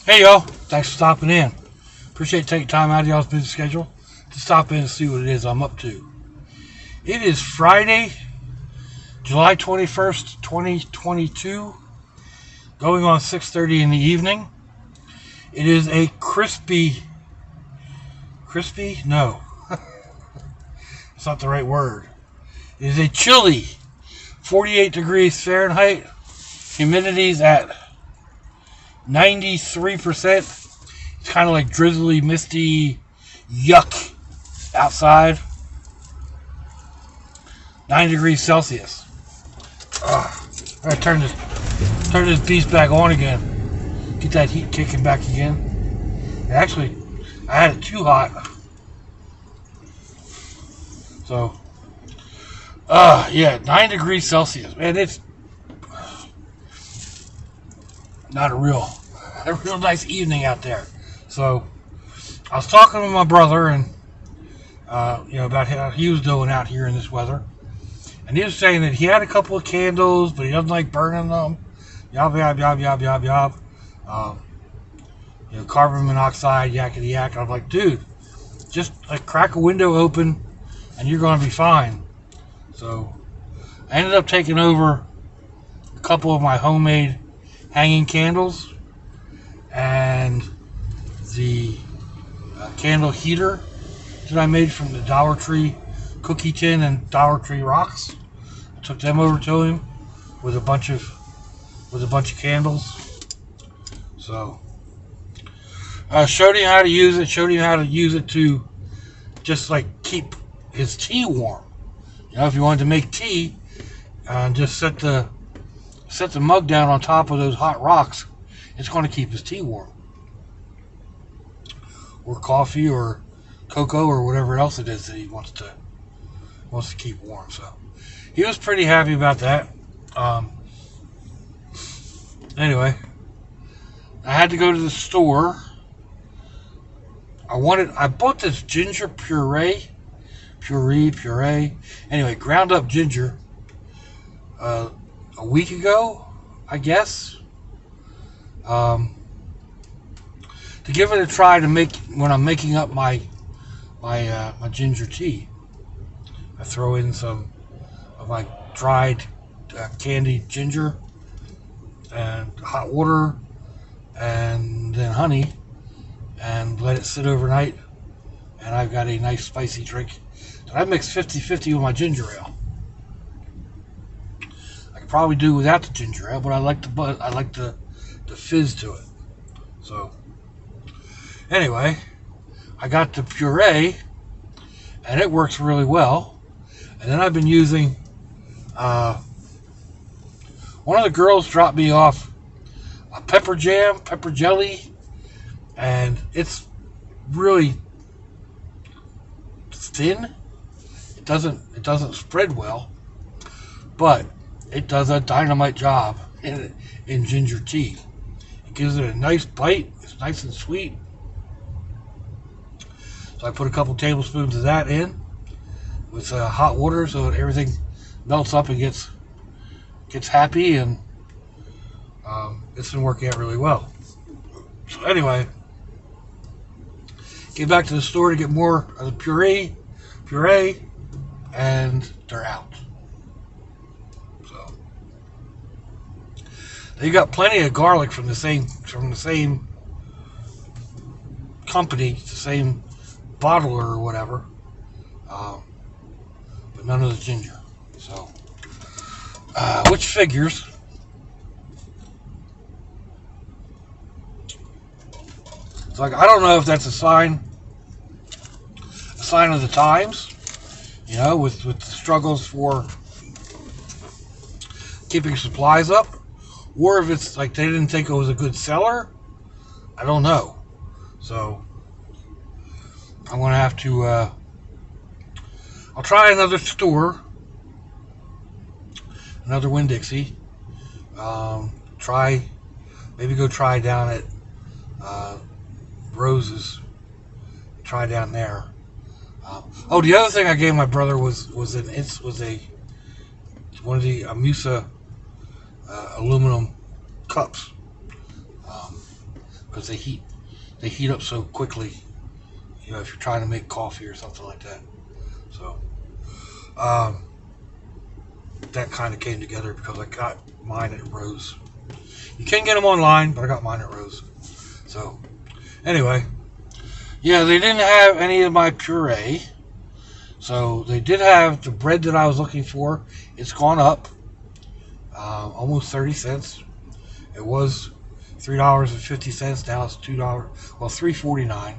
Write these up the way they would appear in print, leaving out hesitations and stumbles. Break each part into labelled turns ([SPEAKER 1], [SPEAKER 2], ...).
[SPEAKER 1] Hey y'all, thanks for stopping in. Appreciate taking time out of y'all's busy schedule to stop in and see what it is I'm up to. It is Friday, July 21st, 2022, going on 6:30 in the evening. It is a crispy, no, it's not the right word. It is a chilly 48 degrees Fahrenheit. Humidity's at 93%. It's kind of like drizzly, misty, yuck outside. 9 degrees Celsius. I gotta turn this beast back on again. Get that heat kicking back again. Actually, I had it too hot. So, yeah, 9 degrees Celsius. Man, it's not a real nice evening out there. So, I was talking with my brother and, about how he was doing out here in this weather. And he was saying that he had a couple of candles, but he doesn't like burning them. Yob. Carbon monoxide, yakety yak. And I'm like, dude, just like crack a window open and you're going to be fine. So I ended up taking over a couple of my homemade hanging candles and the candle heater that I made from the Dollar Tree cookie tin and Dollar Tree rocks. I took them over to him with a bunch of candles. So I showed him how to use it. Showed him how to use it to just like keep his tea warm. If you wanted to make tea, just set the mug down on top of those hot rocks. It's going to keep his tea warm, or coffee, or cocoa, or whatever else it is that he wants to keep warm. So he was pretty happy about that. Anyway, I had to go to the store. I bought this ginger puree. Anyway, ground up ginger a week ago, I guess. To give it a try to make when I'm making up my ginger tea. I throw in some of my dried candied ginger and hot water and then honey and let it sit overnight, and I've got a nice spicy drink. So I mix 50-50 with my ginger ale. I could probably do without the ginger ale, but I like the fizz to it. So anyway, I got the puree and it works really well. And then I've been using one of the girls dropped me off a pepper jelly, and it's really thin. It doesn't spread well, but it does a dynamite job in ginger tea. It gives it a nice bite. It's nice and sweet. So I put a couple tablespoons of that in with hot water so that everything melts up and gets happy, and it's been working out really well. So anyway, get back to the store to get more of the puree, and they're out. So they got plenty of garlic from the same company, the same bottler or whatever, but none of the ginger. So, which figures. It's like, I don't know if that's a sign of the times, with the struggles for keeping supplies up, or if it's like they didn't think it was a good seller. I don't know. So I'm going to have to, I'll try another store, another Winn-Dixie. Maybe go try down at Rose's. Try down there. The other thing I gave my brother was one of the Amusa aluminum cups, because they heat up so quickly. You know, if you're trying to make coffee or something like that. So that kind of came together because I got mine at Rose. You can get them online, but I got mine at Rose. So anyway, yeah, they didn't have any of my puree. So they did have the bread that I was looking for. It's gone up almost 30 cents. It was $3.50. Now it's $2. Well, $3.49.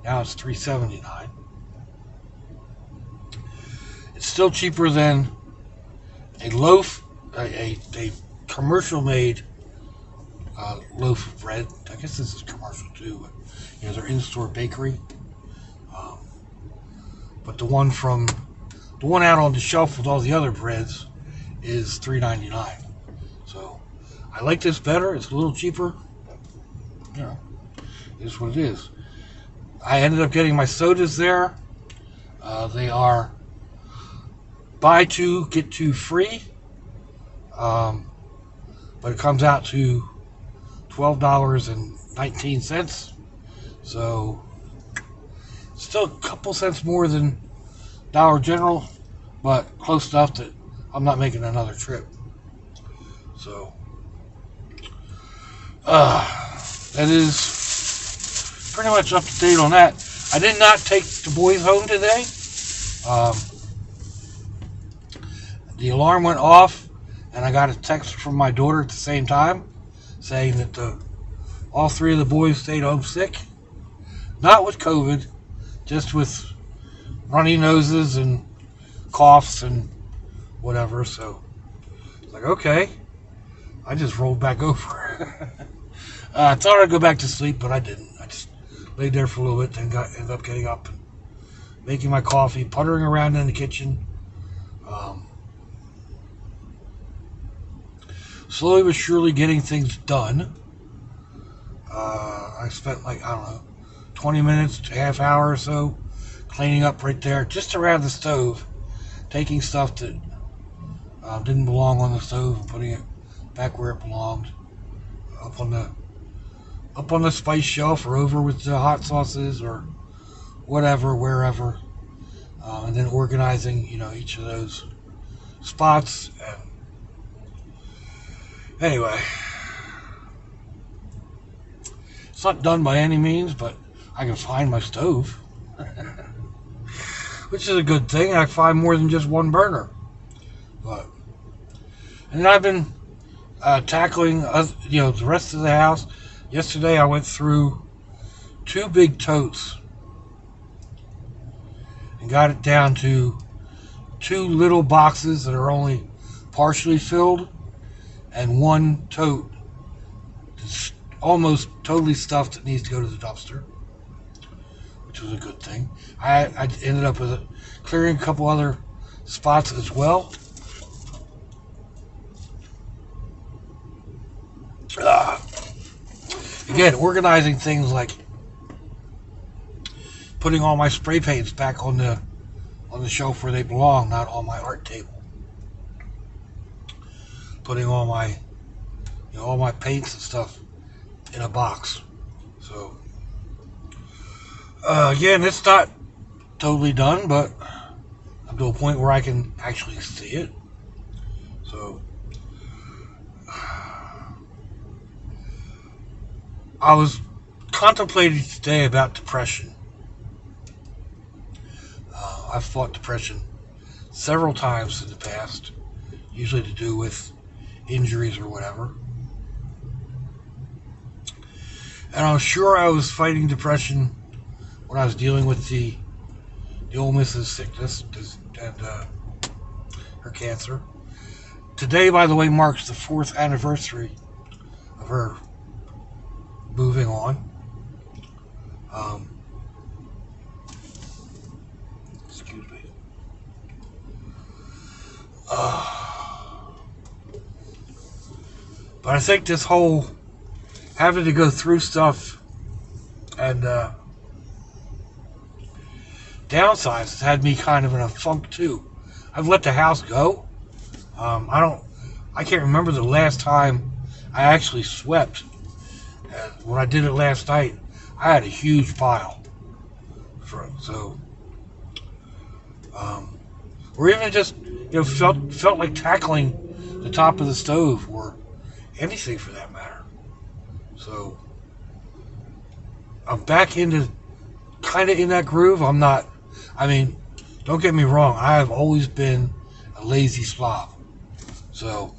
[SPEAKER 1] Now it's $3.79. It's still cheaper than a loaf, a commercial-made loaf of bread. I guess this is commercial too. But, you know, their in-store bakery. But the one out on the shelf with all the other breads is $3.99. So I like this better. It's a little cheaper. But, you know, it's what it is. I ended up getting my sodas there. They are buy two, get two free. But it comes out to $12.19. So still a couple cents more than Dollar General, but close enough that I'm not making another trip. So that is pretty much up to date on that. I did not take the boys home today. The alarm went off, and I got a text from my daughter at the same time saying that all three of the boys stayed home sick. Not with COVID, just with runny noses and coughs and whatever. So, like, okay. I just rolled back over. I thought I'd go back to sleep, but I didn't. I just laid there for a little bit, then ended up getting up and making my coffee, puttering around in the kitchen. Slowly but surely getting things done. I spent 20 minutes, half hour or so cleaning up right there, just around the stove, taking stuff that didn't belong on the stove and putting it back where it belonged, up on the spice shelf or over with the hot sauces or whatever, wherever, and then organizing, each of those spots. And anyway, it's not done by any means, but I can find my stove, which is a good thing. I find more than just one burner. And I've been tackling, the rest of the house. Yesterday I went through 2 big totes and got it down to 2 little boxes that are only partially filled, and 1 tote that's almost totally stuffed that needs to go to the dumpster, which was a good thing. I ended up with clearing a couple other spots as well. Again, organizing things like putting all my spray paints back on the shelf where they belong, not on my art table. Putting all my paints and stuff in a box. So again, it's not totally done, but I'm to a point where I can actually see it. So I was contemplating today about depression. I've fought depression several times in the past, usually to do with injuries or whatever. And I'm sure I was fighting depression when I was dealing with the old Mrs. Sickness and her cancer. Today, by the way, marks the 4th anniversary of her moving on. Excuse me. But I think this whole having to go through stuff and downsize has had me kind of in a funk too. I've let the house go. I can't remember the last time I actually swept. And when I did it last night, I had a huge pile. Or even just felt like tackling the top of the stove or anything for that matter. So I'm back into kind of in that groove. I'm not. I mean, don't get me wrong. I have always been a lazy slob. So,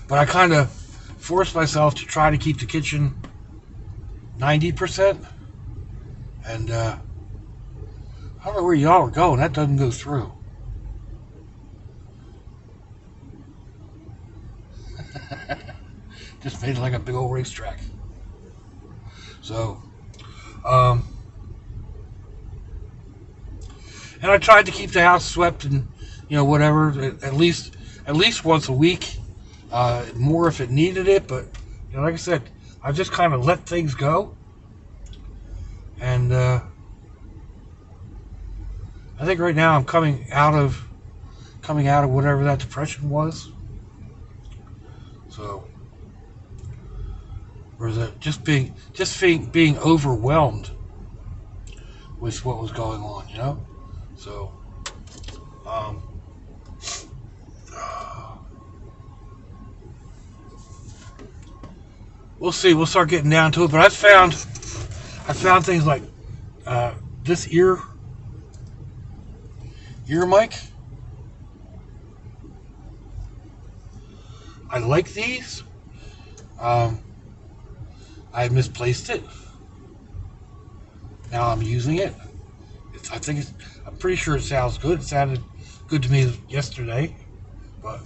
[SPEAKER 1] but I kind of forced myself to try to keep the kitchen 90%. And I don't know where y'all are going. That doesn't go through. Just made it like a big old racetrack. So, and I tried to keep the house swept and whatever at least once a week, more if it needed it. But like I said, I just kind of let things go, and I think right now I'm coming out of whatever that depression was. So, or is it just being overwhelmed with what was going on, So, we'll see. We'll start getting down to it. But I found things like this ear mic. I like these. I misplaced it. Now I'm using it. I'm pretty sure it sounds good. It sounded good to me yesterday. But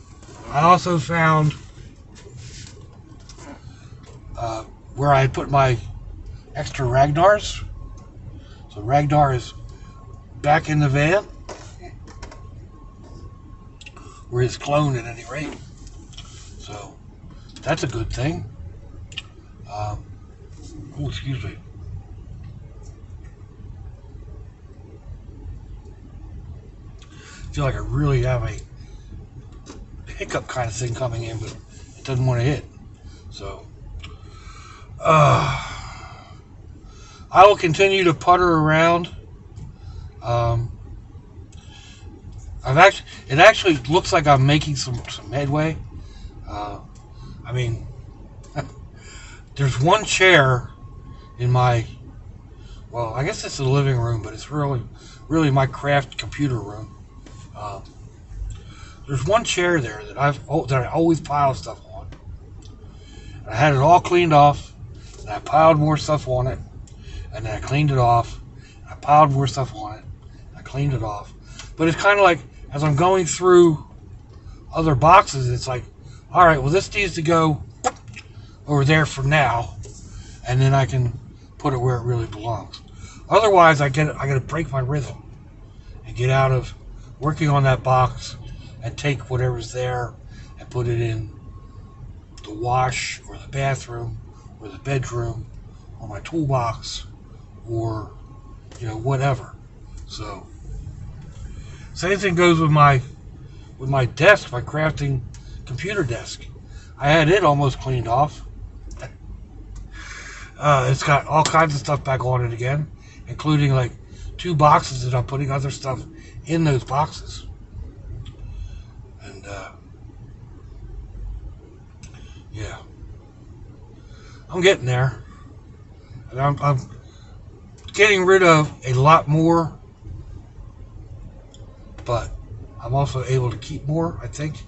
[SPEAKER 1] I also found where I put my extra Ragnars. So Ragnar is back in the van, or his clone at any rate. So that's a good thing. Excuse me. I feel like I really have a hiccup kind of thing coming in, but it doesn't want to hit. So, I will continue to putter around. It actually looks like I'm making some headway. I mean, there's one chair in my, well, I guess it's the living room, but it's really my craft computer room. There's one chair there that I always pile stuff on. And I had it all cleaned off, and I piled more stuff on it, and then I cleaned it off. And I piled more stuff on it, and I cleaned it off. But it's kind of like, as I'm going through other boxes, it's like, all right, well, this needs to go over there for now, and then I can put it where it really belongs. Otherwise, I got to break my rhythm and get out of working on that box and take whatever's there and put it in the wash or the bathroom or the bedroom or my toolbox or whatever. So same thing goes with my desk, my crafting computer desk. I had it almost cleaned off. It's got all kinds of stuff back on it again, including like 2 boxes that I'm putting other stuff in those boxes. And yeah, I'm getting there. And I'm getting rid of a lot more, but I'm also able to keep more, I think.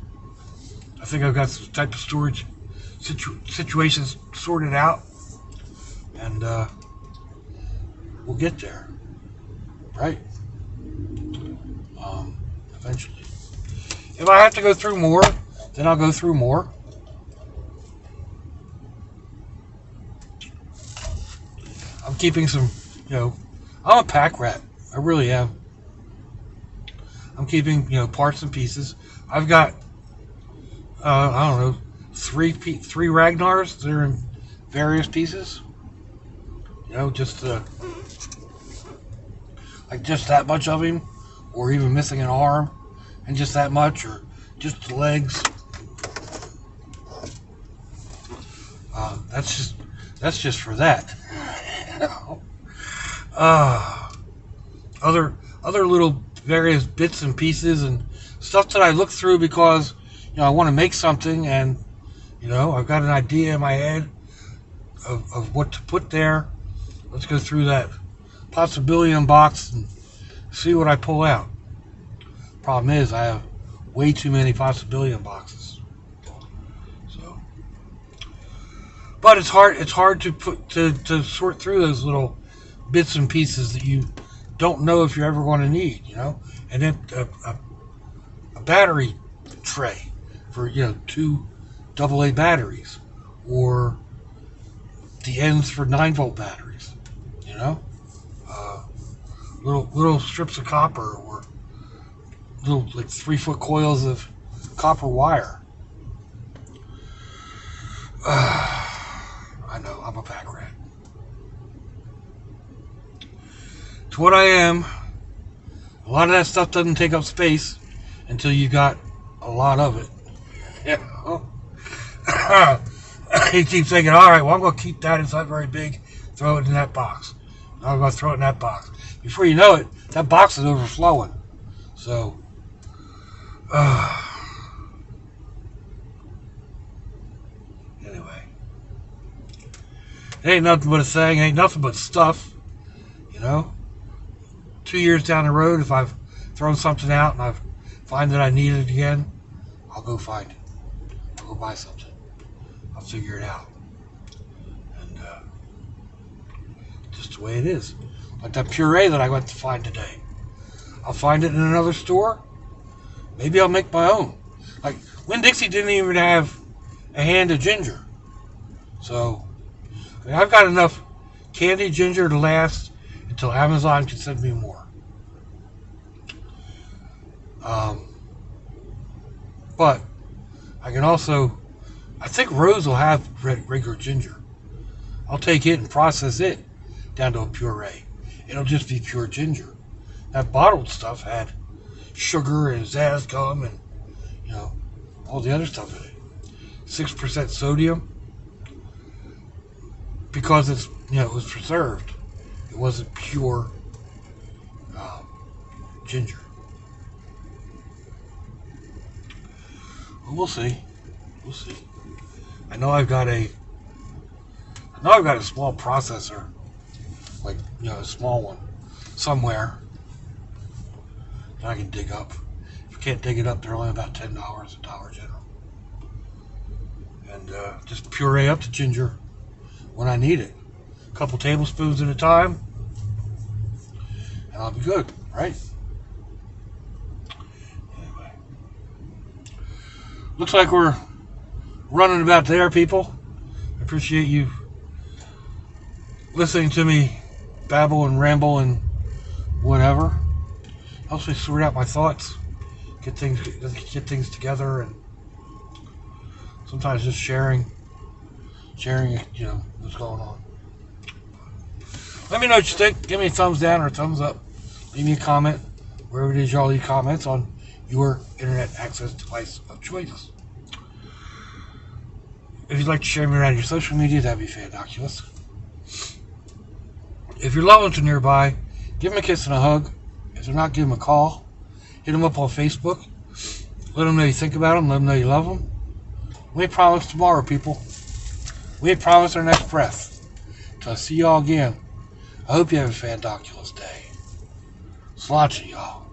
[SPEAKER 1] I think I've got some type of storage situations sorted out, and we'll get there, right? Eventually. If I have to go through more, then I'll go through more. I'm keeping some, I'm a pack rat. I really am. I'm keeping, parts and pieces. I've got, I don't know, three Ragnars that are in various pieces. Just like just that much of him, or even missing an arm, and just that much, or just the legs. That's just for that. uh, other little various bits and pieces and stuff that I look through because I want to make something, and I've got an idea in my head of what to put there. Let's go through that possibility box and see what I pull out. Problem is, I have way too many possibility boxes. So, but it's hard to sort through those little bits and pieces that you don't know if you're ever going to need. And then a battery tray for 2 AA batteries, or the ends for 9-volt batteries. Little strips of copper, or little 3-foot coils of copper wire. I know, I'm a pack rat. It's what I am. A lot of that stuff doesn't take up space until you've got a lot of it. You keep thinking, all right, well, I'm going to keep that. It's not very big. Throw it in that box. I'm going to throw it in that box. Before you know it, that box is overflowing. So, anyway, it ain't nothing but a saying. It ain't nothing but stuff. 2 years down the road, if I've thrown something out and I find that I need it again, I'll go find it. I'll go buy something. I'll figure it out. And just the way it is. Like that puree that I went to find today. I'll find it in another store. Maybe I'll make my own. Like, Winn-Dixie didn't even have a hand of ginger. So, I've got enough candied ginger to last until Amazon can send me more. But I can also, I think Rose will have regular ginger. I'll take it and process it down to a puree. It'll just be pure ginger. That bottled stuff had sugar and Zaz gum and all the other stuff in it. 6% sodium, because it's it was preserved. It wasn't pure ginger. Well, we'll see. We'll see. I know I've got a small processor, like a small one, somewhere that I can dig up. If you can't dig it up, they're only about $10 at Dollar General. And just puree up the ginger when I need it. A couple tablespoons at a time, and I'll be good, right? Anyway, looks like we're running about there, people. I appreciate you listening to me babble and ramble and whatever. Helps me sort out my thoughts, get things together, and sometimes just sharing what's going on. Let me know what you think. Give me a thumbs down or a thumbs up. Leave me a comment wherever it is y'all leave comments on your internet access device of choice. If you'd like to share me around your social media, that'd be fantabulous. If your loved ones are nearby, give them a kiss and a hug. If they're not, give them a call. Hit them up on Facebook. Let them know you think about them. Let them know you love them. We ain't promised tomorrow, people. We ain't promised our next breath. Till I see y'all again, I hope you have a fantabulous day. Sláinte, y'all.